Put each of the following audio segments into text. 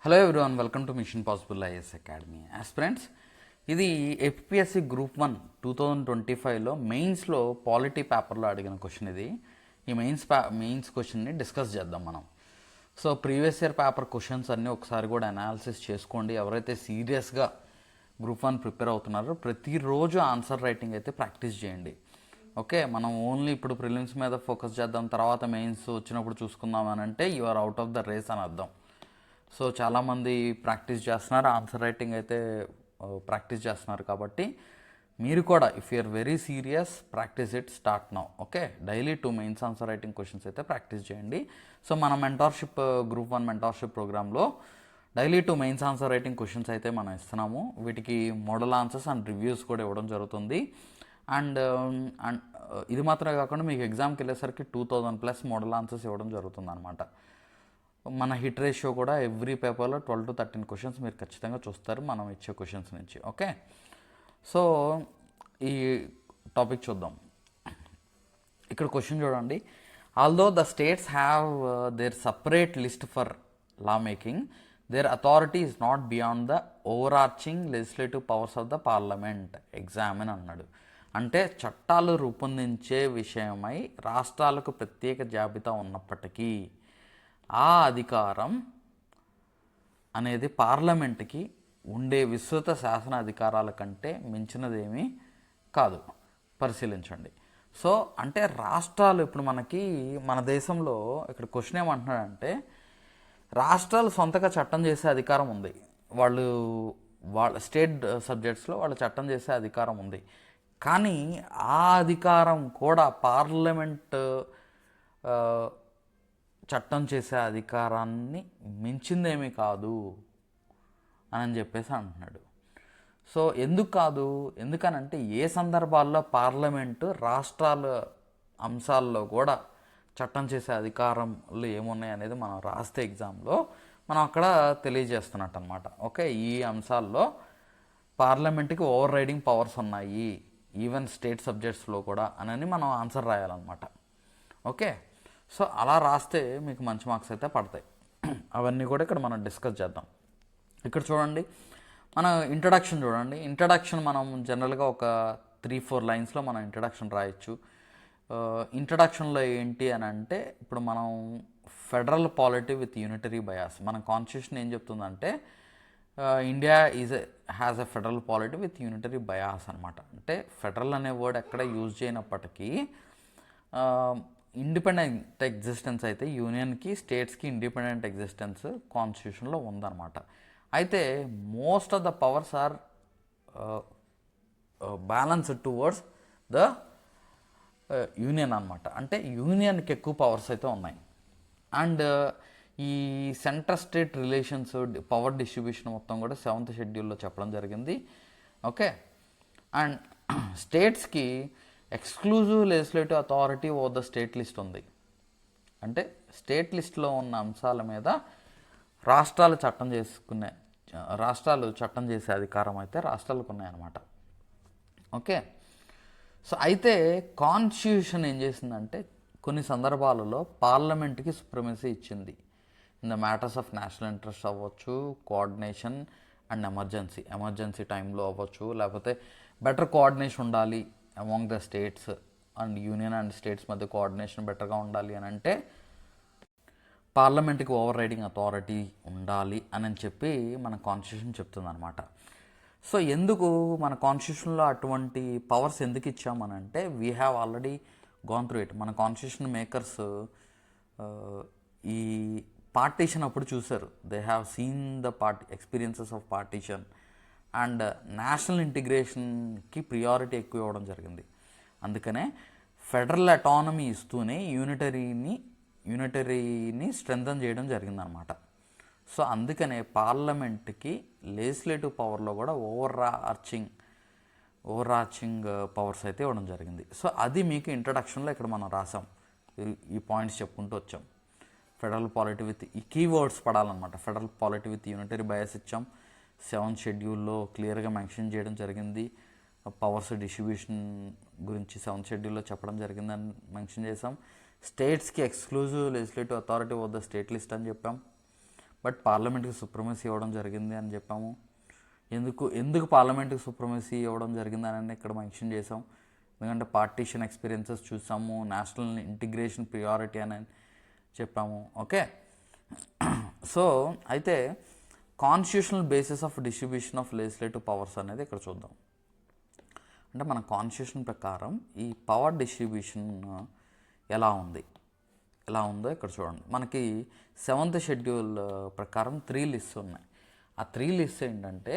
Hello everyone, welcome to machine possible IAS academy. Aspirants, ఇది APSC group 1 2025లో మెయిన్స్లో polity పేపర్లో అడిగిన క్వశ్చన్ ఇది. ఈ మెయిన్స్ క్వశ్చన్ని డిస్కస్ చేద్దాం మనం. So previous year paper questions అన్నీ ఒకసారి కూడా అనాలిసిస్ చేసుకోండి. ఎవరైతే సీరియస్గా గ్రూప్ 1 ప్రిపేర్ అవుతున్నారో ప్రతిరోజు ఆన్సర్ రైటింగ్ అయితే ప్రాక్టీస్ చేయండి. ఓకే, మనం ఓన్లీ ఇప్పుడు ప్రిలిమ్స్ మీద ఫోకస్ చేద్దాం, తర్వాత మెయిన్స్ వచ్చినప్పుడు చూసుకుందాం అని అంటే you are out of the race అని అర్థం. సో చాలామంది ప్రాక్టీస్ చేస్తున్నారు, ఆన్సర్ రైటింగ్ అయితే ప్రాక్టీస్ చేస్తున్నారు. కాబట్టి మీరు కూడా if you're very serious practice it start now. Okay, daily 2 mains answer writing questions అయితే ప్రాక్టీస్ చేయండి. సో మన మెంటార్షిప్ గ్రూప్ 1 మెంటార్షిప్ ప్రోగ్రాంలో daily 2 mains answer writing questions అయితే మనం ఇస్తున్నాము. వీటికి మోడల్ ఆన్సర్స్ అండ్ రివ్యూస్ కూడా ఇవ్వడం జరుగుతుంది. అండ్ అండ్ ఇది మాత్రమే కాకుండా మీకు ఎగ్జామ్కి వెళ్ళేసరికి 2000+ మోడల్ ఆన్సర్స్ ఇవ్వడం జరుగుతుంది అనమాట. మన హిట్ రేషియో కూడా ఎవ్రీ పేపర్లో 12 to 13 క్వశ్చన్స్ మీరు ఖచ్చితంగా చూస్తారు మనం ఇచ్చే క్వశ్చన్స్ నుంచి. ఓకే, సో ఈ టాపిక్ చూద్దాం. ఇక్కడ క్వశ్చన్ చూడండి. Although the states have their separate list for law making, their authority is not beyond the overarching legislative powers of the parliament examine అన్నాడు. అంటే చట్టాలు రూపొందించే విషయమై రాష్ట్రాలకు ప్రత్యేక జాబితా ఉన్నప్పటికీ ఆ అధికారం అనేది పార్లమెంట్కి ఉండే విస్తృత శాసన అధికారాల కంటే మించినదేమీ కాదు. పరిశీలించండి. సో అంటే రాష్ట్రాలు ఇప్పుడు మన దేశంలో ఇక్కడ క్వశ్చన్ ఏమంటున్నాడంటే రాష్ట్రాలు సొంతగా చట్టం చేసే అధికారం ఉంది. వాళ్ళ స్టేట్ సబ్జెక్ట్స్లో వాళ్ళు చట్టం చేసే అధికారం ఉంది. కానీ ఆ అధికారం కూడా పార్లమెంట్ చట్టం చేసే అధికారాన్ని మించిందేమీ కాదు అని చెప్పేసి అంటున్నాడు. సో ఎందుకు కాదు, ఎందుకనంటే ఏ సందర్భాల్లో పార్లమెంటు రాష్ట్రాల అంశాల్లో కూడా చట్టం చేసే అధికారాలు ఏమున్నాయి అనేది మనం రాస్తే ఎగ్జామ్లో మనం అక్కడ తెలియజేస్తున్నట్టు అనమాట. ఓకే, ఈ అంశాల్లో పార్లమెంట్కి ఓవర్ రైడింగ్ పవర్స్ ఉన్నాయి ఈవెన్ స్టేట్ సబ్జెక్ట్స్లో కూడా అని మనం ఆన్సర్ రాయాలన్నమాట. ఓకే, సో అలా రాస్తే మీకు మంచి మార్క్స్ అయితే పడతాయి. అవన్నీ కూడా ఇక్కడ మనం డిస్కస్ చేద్దాం. ఇక్కడ చూడండి, మన ఇంట్రడక్షన్ చూడండి. ఇంట్రడక్షన్ మనం జనరల్గా ఒక 3-4 లైన్స్లో మనం ఇంట్రడక్షన్ రాయొచ్చు. ఇంట్రడక్షన్లో ఏంటి అని అంటే ఇప్పుడు మనం federal polity with unitary bias, మన కాన్స్టిట్యూషన్ ఏం చెప్తుందంటే India has a federal polity with unitary bias అనమాట. అంటే ఫెడరల్ అనే వర్డ్ ఎక్కడ యూజ్ చేయనప్పటికీ ఇండిపెండెంట్ ఎగ్జిస్టెన్స్ అయితే యూనియన్కి స్టేట్స్కి ఇండిపెండెంట్ ఎగ్జిస్టెన్స్ కాన్స్టిట్యూషన్లో ఉందన్నమాట. అయితే most of the powers are balanced towards the union అనమాట. అంటే యూనియన్కి ఎక్కువ పవర్స్ అయితే ఉన్నాయి. అండ్ ఈ central state relations power distribution మొత్తం కూడా 7th షెడ్యూల్లో చెప్పడం జరిగింది. ఓకే, అండ్ స్టేట్స్కి exclusive legislative authority over the state list ఉంది. అంటే స్టేట్ లిస్ట్లో ఉన్న అంశాల మీద రాష్ట్రాలు చట్టం చేసే అధికారం అయితే రాష్ట్రాలకు ఉన్నాయన్నమాట. ఓకే, సో అయితే కాన్స్టిట్యూషన్ ఏం చేసిందంటే కొన్ని సందర్భాలలో పార్లమెంట్కి సుప్రమసీ ఇచ్చింది. In the matters of national interest అవ్వచ్చు, కోఆర్డినేషన్ అండ్ ఎమర్జెన్సీ టైంలో అవ్వచ్చు, లేకపోతే బెటర్ కోఆర్డినేషన్ ఉండాలి among the states and union and states మధ్య కోఆర్డినేషన్ బెటర్గా ఉండాలి అని అంటే పార్లమెంట్కి ఓవర్ రైడింగ్ అథారిటీ ఉండాలి అని చెప్పి మన కాన్స్టిట్యూషన్ చెప్తుందన్నమాట. సో ఎందుకు మన కాన్స్టిట్యూషన్లో అటువంటి పవర్స్ ఎందుకు ఇచ్చామనంటే we have already gone through it. మన కాన్స్టిట్యూషన్ మేకర్స్ ఈ పార్టీషన్ అప్పుడు చూశారు. They have seen the experiences of partition and national ఇంటిగ్రేషన్కి ప్రియారిటీ ఎక్కువ ఇవ్వడం జరిగింది. అందుకనే ఫెడరల్ అటానమీ ఇస్తూనే యూనిటరీని స్ట్రెంథన్ చేయడం జరిగిందనమాట. సో అందుకనే పార్లమెంట్కి లెజిస్లేటివ్ పవర్లో కూడా ఓవర్ ఆర్చింగ్ పవర్స్ అయితే ఇవ్వడం జరిగింది. సో అది మీకు ఇంట్రడక్షన్లో ఇక్కడ మనం రాసాం, ఈ పాయింట్స్ చెప్పుకుంటూ వచ్చాం. ఫెడరల్ పాలిటీ విత్ ఈ కీవర్డ్స్ పడాలన్నమాట. Federal polity with unitary bias ఇచ్చాం. 7th షెడ్యూల్లో క్లియర్గా మెన్షన్ చేయడం జరిగింది. పవర్స్ డిస్ట్రిబ్యూషన్ గురించి 7th షెడ్యూల్లో చెప్పడం జరిగిందని మెన్షన్ చేసాం. స్టేట్స్కి exclusive legislative authority over the state list అని చెప్పాం. బట్ పార్లమెంట్కి సుప్రమసీ ఇవ్వడం జరిగింది అని చెప్పాము. ఎందుకు పార్లమెంట్కి సుప్రమసీ ఇవ్వడం జరిగిందని ఇక్కడ మెన్షన్ చేసాం. ఎందుకంటే పార్టీషన్ ఎక్స్పీరియన్సెస్ చూసాము, నేషనల్ ఇంటిగ్రేషన్ ప్రియారిటీ అని చెప్పాము. ఓకే, సో అయితే constitutional basis of distribution of legislative powers అనేది ఇక్కడ చూద్దాం. అంటే మన కాన్స్టిట్యూషన్ ప్రకారం ఈ పవర్ డిస్ట్రిబ్యూషన్ ఎలా ఉందో ఇక్కడ చూడండి. మనకి 7th షెడ్యూల్ ప్రకారం 3 లిస్ట్స్ ఉన్నాయి. ఆ 3 లిస్ట్స్ ఏంటంటే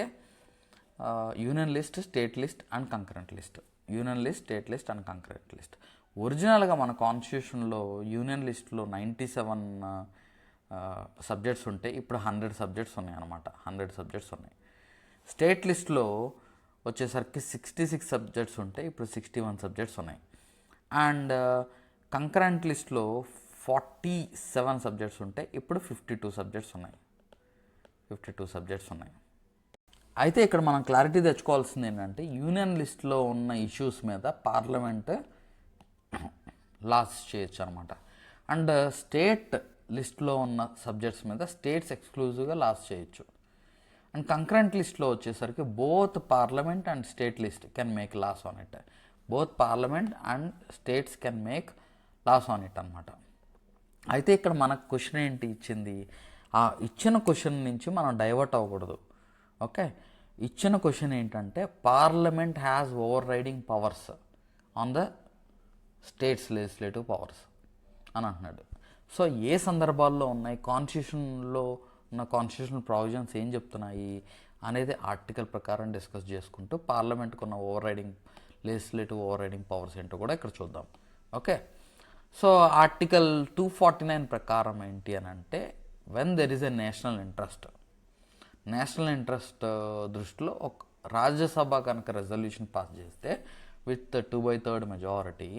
union list, state list and concurrent list. Union list, state list and concurrent list. ఒరిజినల్గా మన కాన్స్టిట్యూషన్లో యూనియన్ లిస్ట్లో 97 సబ్జెక్ట్స్ ఉంటాయి. ఇప్పుడు 100 సబ్జెక్ట్స్ ఉన్నాయి అన్నమాట. 100 సబ్జెక్ట్స్ ఉన్నాయి. స్టేట్ లిస్ట్లో వచ్చేసరికి 66 సబ్జెక్ట్స్ ఉంటాయి. ఇప్పుడు 61 సబ్జెక్ట్స్ ఉన్నాయి. అండ్ కంకరెంట్ లిస్ట్లో 47 సబ్జెక్ట్స్ ఉంటాయి. ఇప్పుడు 52 సబ్జెక్ట్స్ ఉన్నాయి. 52 సబ్జెక్ట్స్ ఉన్నాయి. అయితే ఇక్కడ మనం క్లారిటీ తెచ్చుకోవాల్సింది ఏంటంటే యూనియన్ లిస్ట్లో ఉన్న ఇష్యూస్ మీద పార్లమెంట్ లాస్ చేయొచ్చు అనమాట. అండ్ స్టేట్ లిస్ట్లో ఉన్న సబ్జెక్ట్స్ మీద స్టేట్స్ ఎక్స్క్లూజివ్గా లాస్ చేయొచ్చు. అండ్ కంకరెంట్ లిస్ట్లో వచ్చేసరికి both parliament and state list can make laws on it. Both parliament and states can make laws on it అనమాట. అయితే ఇక్కడ మనకు క్వశ్చన్ ఏంటి ఇచ్చింది, ఆ ఇచ్చిన క్వశ్చన్ నుంచి మనం డైవర్ట్ అవ్వకూడదు. ఓకే, ఇచ్చిన క్వశ్చన్ ఏంటంటే parliament has over riding powers on the states legislative powers అని అంటున్నాడు. సో ఏ సందర్భాల్లో ఉన్నాయి, కాన్స్టిట్యూషన్లో ఉన్న కాన్స్టిట్యూషనల్ ప్రావిజన్స్ ఏం చెప్తున్నాయి అనేది ఆర్టికల్ ప్రకారం డిస్కస్ చేసుకుంటూ పార్లమెంట్కి ఉన్న లెజిస్లేటివ్ ఓవర్ రైడింగ్ పవర్స్ ఏంటో కూడా ఇక్కడ చూద్దాం. ఓకే, సో ఆర్టికల్ 249 ప్రకారం ఏంటి అని అంటే when there is a national interest దృష్టిలో ఒక రాజ్యసభ కనుక రెజల్యూషన్ పాస్ చేస్తే with 2/3 majority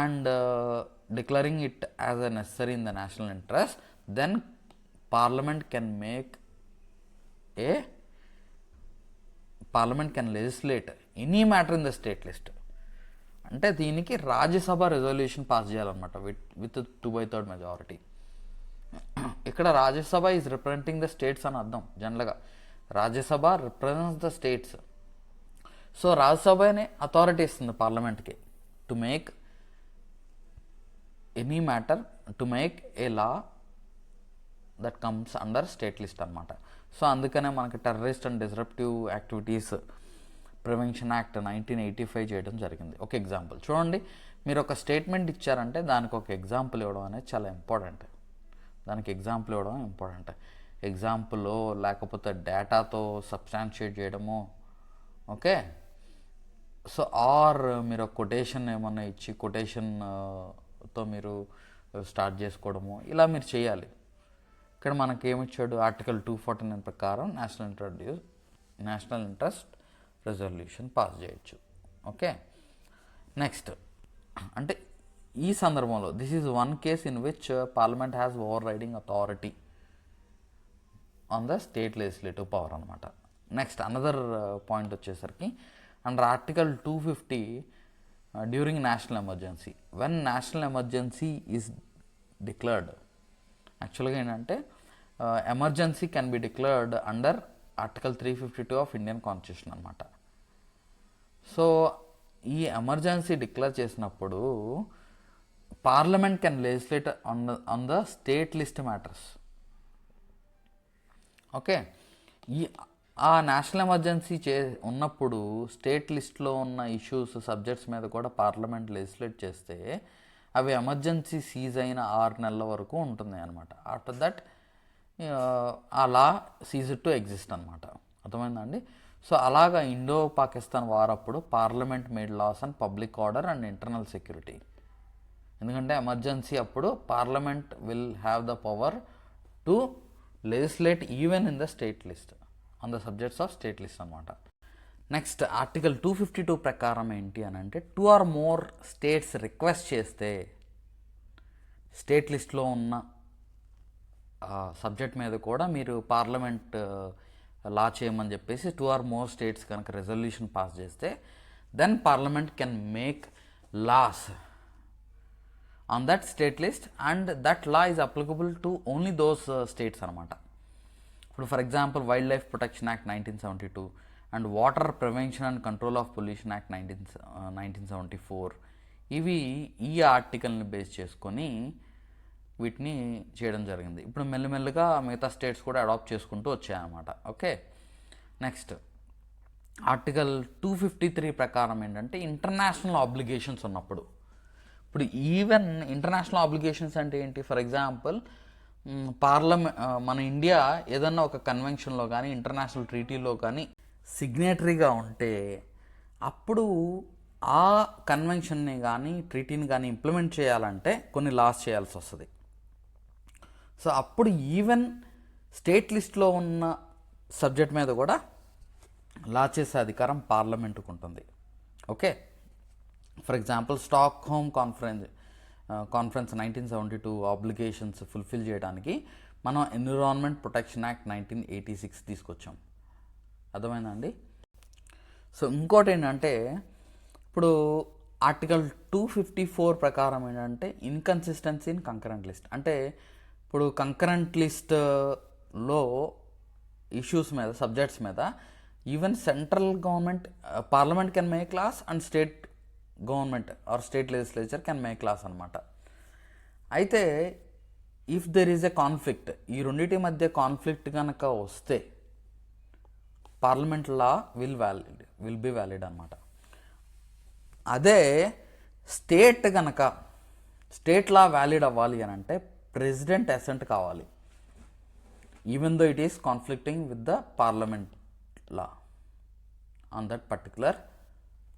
and declaring it as a necessary in the national interest, then parliament can legislate any matter in the state list. అంటే దీనికి రాజ్యసభ రెజల్యూషన్ పాస్ చేయాలన్నమాట with 2/3 majority. ఇక్కడ Rajya Sabha is representing the states అని అర్థం. జనరల్గా Rajya Sabha represents the states. So రాజ్యసభనే authority ఇస్తుంది పార్లమెంట్కి to make any matter, to make a law that comes under state list అనమాట. సో అందుకనే మనకి terrorist and disruptive activities prevention act 1985 చేయడం జరిగింది. ఒక ఎగ్జాంపుల్ చూడండి, మీరు ఒక స్టేట్మెంట్ ఇచ్చారంటే దానికి ఒక ఎగ్జాంపుల్ ఇవ్వడం అనేది చాలా ఇంపార్టెంట్. ఎగ్జాంపుల్ లేకపోతే డేటాతో సబ్స్టాన్షియేట్ చేయడము. ఓకే, సో ఆర్ మీరు ఒక కొటేషన్ ఏమన్నా ఇచ్చి కొటేషన్తో మీరు స్టార్ట్ చేసుకోవడము, ఇలా మీరు చేయాలి. ఇక్కడ మనకి ఏమిచ్చాడు, ఆర్టికల్ 249 ప్రకారం నేషనల్ ఇంట్రెస్ట్ రెజల్యూషన్ పాస్ చేయొచ్చు. ఓకే, నెక్స్ట్ అంటే ఈ సందర్భంలో this is one case in which parliament has over riding authority on the state legislative power అనమాట. నెక్స్ట్ అనదర్ పాయింట్ వచ్చేసరికి under article 250 during national emergency, when national emergency is declared, యాక్చువల్గా ఏంటంటే emergency can be declared under article 352 of Indian constitution అనమాట. So ఈ emergency declare చేసినప్పుడు parliament can legislate on the state list matters. Okay, ఆ national emergency ఉన్నప్పుడు state లిస్ట్లో ఉన్న issues subjects మీద కూడా పార్లమెంట్ లెజిస్లేట్ చేస్తే అవి ఎమర్జెన్సీ సీజ్ అయిన 6 నెలల వరకు ఉంటుంది అనమాట. ఆఫ్టర్ దట్ ఆ లా సీజ్ టు ఎగ్జిస్ట్ అనమాట. అర్థమైందండి? సో అలాగా ఇండో పాకిస్తాన్ వార్ అప్పుడు parliament made laws and public order and internal security. ఎందుకంటే ఎమర్జెన్సీ అప్పుడు parliament will have the power to legislate even in the state list on the subjects of state list అనమాట. Next article 252 ప్రకారం ఏంటి అని అంటే 2 or more states request చేస్తే state లిస్ట్లో ఉన్న సబ్జెక్ట్ మీద కూడా మీరు పార్లమెంట్ లా చేయమని చెప్పేసి 2 or more స్టేట్స్ కనుక రెజల్యూషన్ పాస్ చేస్తే then parliament can make laws on that state list and that law is applicable to only those states అనమాట. ఇప్పుడు for example wildlife protection act 1972 and water prevention and control of pollution act 1974 ఇవి ఈ ఆర్టికల్ని base చేసుకొని వీటిని చేయడం జరిగింది. ఇప్పుడు మెల్లమెల్లగా మిగతా స్టేట్స్ కూడా అడాప్ట్ చేసుకుంటూ వచ్చాయన్నమాట. ఓకే, నెక్స్ట్ ఆర్టికల్ 253 ప్రకారం ఏంటంటే ఇంటర్నేషనల్ ఆబ్లిగేషన్స్ ఉన్నప్పుడు, ఇప్పుడు ఈవెన్ ఇంటర్నేషనల్ ఆబ్లిగేషన్స్ అంటే ఏంటి, ఫర్ ఎగ్జాంపుల్ మన ఇండియా ఏదన్నా ఒక కన్వెన్షన్లో కానీ ఇంటర్నేషనల్ ట్రీటీలో కానీ సిగ్నేటరీగా ఉంటే అప్పుడు ఆ కన్వెన్షన్ని కానీ ట్రీటీని కానీ ఇంప్లిమెంట్ చేయాలంటే కొన్ని లాస్ చేయాల్సి వస్తుంది. సో అప్పుడు ఈవెన్ స్టేట్ లిస్ట్లో ఉన్న సబ్జెక్ట్ మీద కూడా లా చేసే అధికారం పార్లమెంటుకు ఉంటుంది. Okay, for example stock home conference 1972 obligations fulfil చేయడానికి మనం ఎన్విరాన్మెంట్ ప్రొటెక్షన్ యాక్ట్ 1986 తీసుకొచ్చాం. అర్థమైందండి. సో ఇంకోటి ఏంటంటే ఇప్పుడు ఆర్టికల్ 254 ప్రకారం ఏంటంటే ఇన్కన్సిస్టెన్సీ ఇన్ కంకరెంట్ లిస్ట్, అంటే ఇప్పుడు కంకరెంట్ లిస్ట్లో ఇష్యూస్ మీద సబ్జెక్ట్స్ మీద even central government parliament can make loss and state government or state legislature can make loss అనమాట. అయితే if there is a conflict, ఈ రెండింటి మధ్య కాన్ఫ్లిక్ట్ కనుక వస్తే parliament law will be valid అనమాట. అదే స్టేట్ లా వ్యాలిడ్ అవ్వాలి అని అంటే ప్రెసిడెంట్ అసెంట్ కావాలి, even though it is conflicting with the parliament law on that particular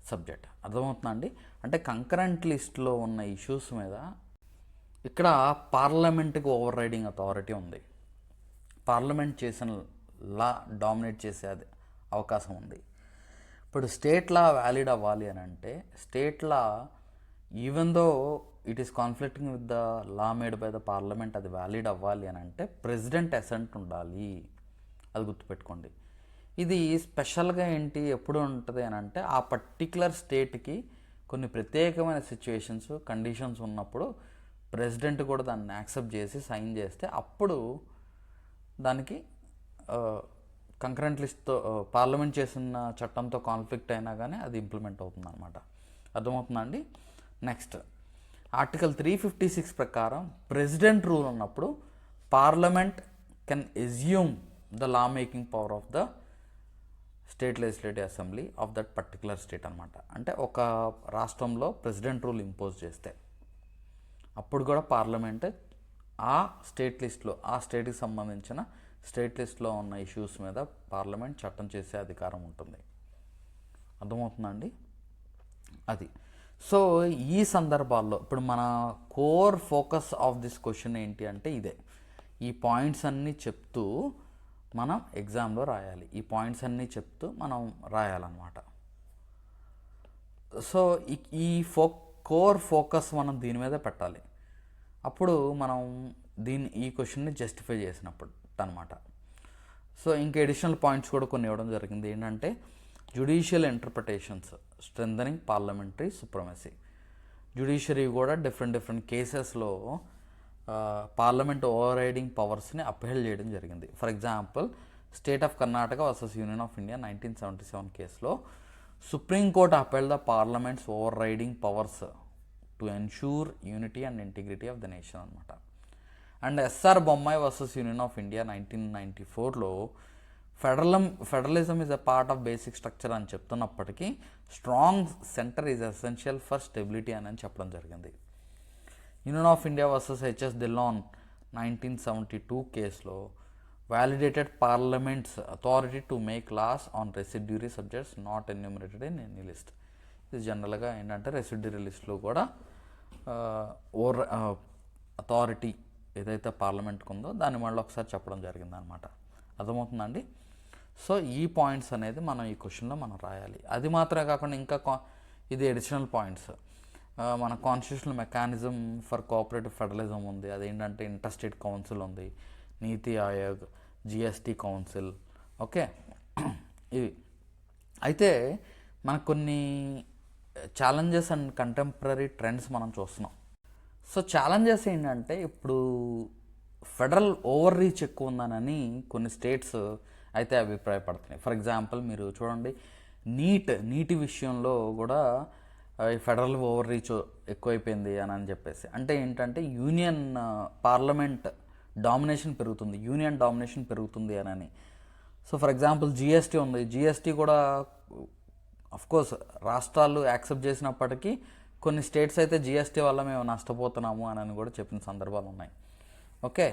subject. అర్థమవుతుందా అండి. అంటే కంకరెంట్ లిస్ట్లో ఉన్న ఇష్యూస్ మీద ఇక్కడ పార్లమెంట్కి ఓవర్ రైడింగ్ అథారిటీ ఉంది. పార్లమెంట్ చేసిన లా డామినేట్ చేసే అవకాశం ఉంది. ఇప్పుడు స్టేట్ లా వ్యాలిడ్ అవ్వాలి అని అంటే state law even though it is conflicting with the law made by the parliament, అది వ్యాలిడ్ అవ్వాలి అని అంటే ప్రెసిడెంట్ అసెంట్ ఉండాలి. అది గుర్తుపెట్టుకోండి. ఇది స్పెషల్గా ఏంటి ఎప్పుడు ఉంటుంది అని అంటే ఆ పర్టిక్యులర్ స్టేట్కి కొన్ని ప్రత్యేకమైన సిచ్యువేషన్స్ కండిషన్స్ ఉన్నప్పుడు ప్రెసిడెంట్ కూడా దాన్ని యాక్సెప్ట్ చేసి సైన్ చేస్తే అప్పుడు దానికి కంకరెంట్ లిస్ట్తో పార్లమెంట్ చేసిన చట్టంతో కాన్ఫ్లిక్ట్ అయినా కానీ అది ఇంప్లిమెంట్ అవుతుంది అనమాట. అర్థమవుతుందా అండి. నెక్స్ట్ ఆర్టికల్ 356 ప్రకారం ప్రెసిడెంట్ రూల్ ఉన్నప్పుడు parliament can assume the law making power of the state legislative assembly of that particular state అనమాట. అంటే ఒక రాష్ట్రంలో ప్రెసిడెంట్ రూల్ ఇంపోజ్ చేస్తే అప్పుడు కూడా పార్లమెంట్ ఆ స్టేట్ లిస్ట్లో ఆ స్టేట్కి సంబంధించిన స్టేట్ లిస్ట్లో ఉన్న ఇష్యూస్ మీద పార్లమెంట్ చట్టం చేసే అధికారం ఉంటుంది. అర్థమవుతుందండి. అది సో ఈ సందర్భాల్లో ఇప్పుడు మన core focus of this question ఏంటి అంటే ఇదే. ఈ పాయింట్స్ అన్నీ చెప్తూ మనం ఎగ్జామ్లో రాయాలి. ఈ పాయింట్స్ అన్నీ చెప్తూ మనం రాయాలన్నమాట. సో ఈ కోర్ ఫోకస్ మనం దీని మీద పెట్టాలి. అప్పుడు మనం ఈ క్వశ్చన్ని జస్టిఫై చేసినప్పుడు అనమాట. సో ఇంకా ఎడిషనల్ పాయింట్స్ కూడా కొన్ని ఇవ్వడం జరిగింది. ఏంటంటే judicial interpretations strengthening parliamentary supremacy. Judiciary కూడా డిఫరెంట్ కేసెస్లో పార్లమెంట్ ఓవర్ రైడింగ్ పవర్స్ని అప్హెల్డ్ చేయడం జరిగింది. For example state of Karnataka versus union of India 1977 కేసులో supreme court upheld the parliament's overriding powers to ensure unity and integrity of the nation అనమాట. And S R Bommai versus union of India 1994లో federalism is a part of basic structure అని చెప్తున్నప్పటికీ strong centre is essential for stability అని చెప్పడం జరిగింది. Union of India versus HS Dhillon 1972 కేసులో validated parliament's authority to make laws on residuary subjects not enumerated in any list. ఇది జనరల్గా ఏంటంటే residuary లిస్ట్లో కూడా అథారిటీ ఏదైతే పార్లమెంట్కి ఉందో దాన్ని మళ్ళీ ఒకసారి చెప్పడం జరిగిందనమాట. అర్థమవుతుందండి. సో ఈ పాయింట్స్ అనేది మనం ఈ క్వశ్చన్లో మనం రాయాలి. అది మాత్రమే కాకుండా ఇంకా ఇది అడిషనల్ పాయింట్స్. మన constitutional mechanism for cooperative federalism ఉంది. అదేంటంటే ఇంటర్ స్టేట్ కౌన్సిల్ ఉంది, నీతి ఆయోగ్, జిఎస్టీ కౌన్సిల్. ఓకే, ఇవి అయితే మనకు కొన్ని ఛాలెంజెస్ అండ్ కంటెంపరీ ట్రెండ్స్ మనం చూస్తున్నాం. సో ఛాలెంజెస్ ఏంటంటే ఇప్పుడు ఫెడరల్ ఓవర్ రీచ్ ఎక్కువ ఉందనని కొన్ని స్టేట్స్ అయితే అభిప్రాయపడుతున్నాయి. ఫర్ ఎగ్జాంపుల్ మీరు చూడండి, నీటి విషయంలో కూడా ఈ ఫెడరల్ ఓవర్ రీచ్ ఎక్కువైపోయింది అని చెప్పేసి. అంటే ఏంటంటే యూనియన్ పార్లమెంట్ డామినేషన్ పెరుగుతుంది, యూనియన్ డామినేషన్ పెరుగుతుంది అని. సో ఫర్ ఎగ్జాంపుల్ జిఎస్టీ ఉంది, జిఎస్టీ కూడా కోర్స్ రాష్ట్రాలు యాక్సెప్ట్ చేసినప్పటికీ కొన్ని స్టేట్స్ అయితే జిఎస్టీ వల్ల మేము నష్టపోతున్నాము అని కూడా చెప్పిన సందర్భాలు ఉన్నాయి. Okay,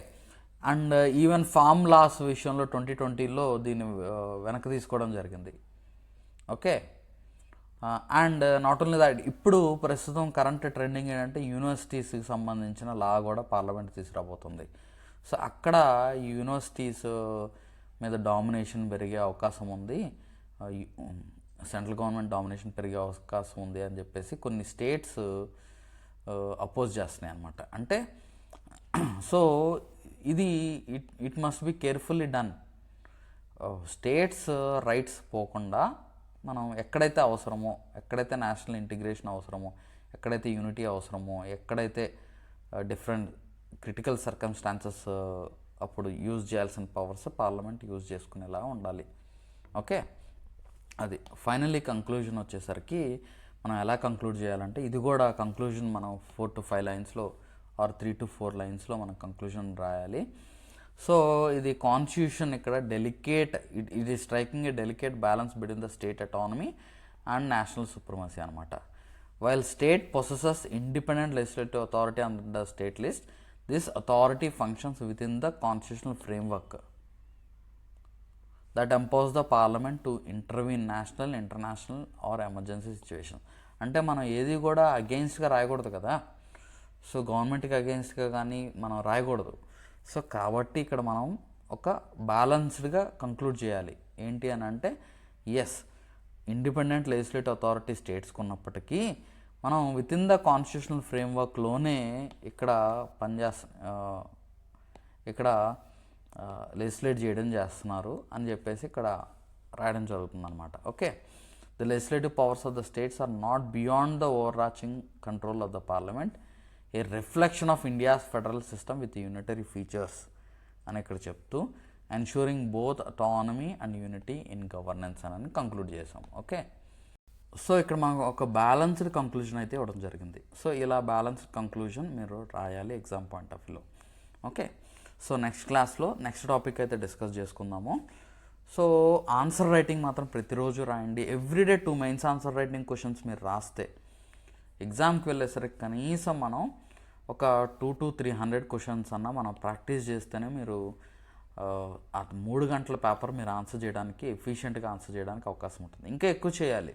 and even farm laws విషయంలో 2020లో దీన్ని వెనక్కి తీసుకోవడం జరిగింది. Okay, and not only that, ఇప్పుడు ప్రస్తుతం కరెంట్ ట్రెండింగ్ ఏంటంటే యూనివర్సిటీస్కి సంబంధించిన లా కూడా పార్లమెంట్ తీసుకురాబోతుంది. సో అక్కడ యూనివర్సిటీస్ మీద డామినేషన్ పెరిగే అవకాశం ఉంది, సెంట్రల్ గవర్నమెంట్ డామినేషన్ పెరిగే అవకాశం ఉంది అని చెప్పేసి కొన్ని స్టేట్స్ అపోజ్ చేస్తున్నాయి అన్నమాట. అంటే సో ఇది it must be carefully done. States rights పోకుండా మనం ఎక్కడైతే అవసరమో, ఎక్కడైతే నేషనల్ ఇంటిగ్రేషన్ అవసరమో, ఎక్కడైతే యూనిటీ అవసరమో, ఎక్కడైతే డిఫరెంట్ క్రిటికల్ సర్కమ్స్టాన్సెస్ అప్పుడు యూజ్ చేయాల్సిన పవర్స్ పార్లమెంట్ యూజ్ చేసుకునేలా ఉండాలి. ఓకే, అది ఫైనల్లీ కంక్లూజన్ వచ్చేసరికి మనం ఎలా కంక్లూడ్ చేయాలంటే, ఇది కూడా కంక్లూజన్ మనం 4 to 5 లైన్స్లో ఆర్ 3 to 4 లైన్స్లో మనం కంక్లూజన్ రాయాలి. సో ఇది కాన్స్టిట్యూషన్ ఇక్కడ ఇది striking a delicate balance between the state autonomy and national supremacy అనమాట. While state possesses independent legislative authority under the state list, this authority functions within the constitutional framework that empowers the parliament to intervene national, international or emergency situation. అంటే మనం ఏది కూడా అగెయిన్స్ట్గా రాయకూడదు కదా, so గవర్నమెంట్కి అగెయిన్స్ట్గా కానీ మనం రాయకూడదు. సో కాబట్టి ఇక్కడ మనం ఒక బ్యాలన్స్డ్గా కంక్లూడ్ చేయాలి. ఏంటి అని అంటే, ఎస్, ఇండిపెండెంట్ లెజిస్లేటివ్ అథారిటీ స్టేట్స్కి ఉన్నప్పటికీ మనం విత్ ఇన్ ద కాన్స్టిట్యూషనల్ ఫ్రేమ్వర్క్లోనే ఇక్కడ ఇక్కడ లెజిస్లేట్ చేయడం చేస్తున్నారు అని చెప్పేసి ఇక్కడ రాయడం జరుగుతుంది అనమాట. Okay, the legislative powers of the states are not beyond the over arching control of the parliament, a reflection of India's federal system with unitary features అని ఇక్కడ చెప్తూ ensuring both autonomy and unity in governance అని conclude చేసాం. Okay, so ఇక్కడ మనకు ఒక balanced conclusion అయితే ఇవ్వడం జరిగింది. సో ఇలా బ్యాలెన్స్డ్ కంక్లూజన్ మీరు రాయాలి ఎగ్జామ్ పాయింట్ ఆఫ్ వ్యూలో. ఓకే, సో నెక్స్ట్ క్లాస్లో నెక్స్ట్ టాపిక్ అయితే డిస్కస్ చేసుకుందాము. సో ఆన్సర్ రైటింగ్ మాత్రం ప్రతిరోజు రాయండి. Everyday 2 mains answer writing questions మీరు రాస్తే ఎగ్జామ్కి వెళ్ళేసరికి కనీసం మనం ఒక 200 to 300 క్వశ్చన్స్ అన్న మనం ప్రాక్టీస్ చేస్తేనే మీరు ఆ 3 గంటల పేపర్ మీరు ఆన్సర్ చేయడానికి, ఎఫిషియెంట్గా ఆన్సర్ చేయడానికి అవకాశం ఉంటుంది. ఇంకా ఎక్కువ చేయాలి.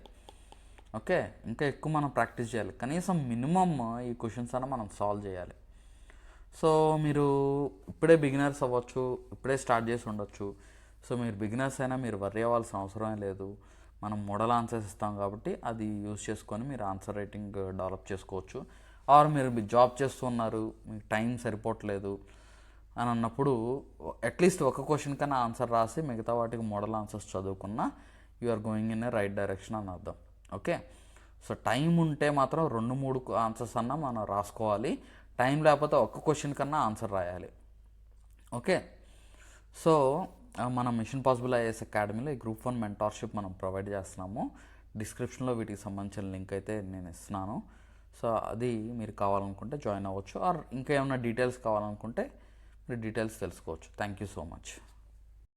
ఓకే, ఇంకా ఎక్కువ మనం ప్రాక్టీస్ చేయాలి. కనీసం మినిమమ్ ఈ క్వశ్చన్స్ అన్న మనం సాల్వ్ చేయాలి. సో మీరు ఇప్పుడే బిగినర్స్ అవ్వచ్చు, ఇప్పుడే స్టార్ట్ చేసి ఉండొచ్చు. సో మీరు బిగినర్స్ అయినా మీరు వర్రీ అవ్వాల్సిన అవసరమే లేదు. మనం మోడల్ ఆన్సర్స్ ఇస్తాం కాబట్టి అది యూజ్ చేసుకొని మీరు ఆన్సర్ రైటింగ్ డెవలప్ చేసుకోవచ్చు. ఆర్ మీరు జాబ్ చేస్తున్నారు, మీకు టైం సరిపోవట్లేదు అని అన్నప్పుడు అట్లీస్ట్ ఒక క్వశ్చన్ కన్నా ఆన్సర్ రాసి మిగతా వాటికి మోడల్ ఆన్సర్స్ చదువుకున్నా you are going in a right direction అని అర్థం. ఓకే, సో టైం ఉంటే మాత్రం 2-3 ఆన్సర్స్ అన్నా మనం రాసుకోవాలి. టైం లేకపోతే ఒక్క క్వశ్చన్ కన్నా ఆన్సర్ రాయాలి. ఓకే, సో మన మిషన్ పాసిబుల్ ఐఏఎస్ అకాడమీలో ఈ గ్రూప్ 1 మెంటార్షిప్ మనం ప్రొవైడ్ చేస్తున్నాము. డిస్క్రిప్షన్లో వీటికి సంబంధించిన లింక్ అయితే నేను ఇస్తున్నాను. సో అది మీరు కావాలనుకుంటే జాయిన్ అవ్వచ్చు. ఆర్ ఇంకా ఏమైనా డీటెయిల్స్ కావాలనుకుంటే మీరు డీటెయిల్స్ తెలుసుకోవచ్చు. Thank you so much.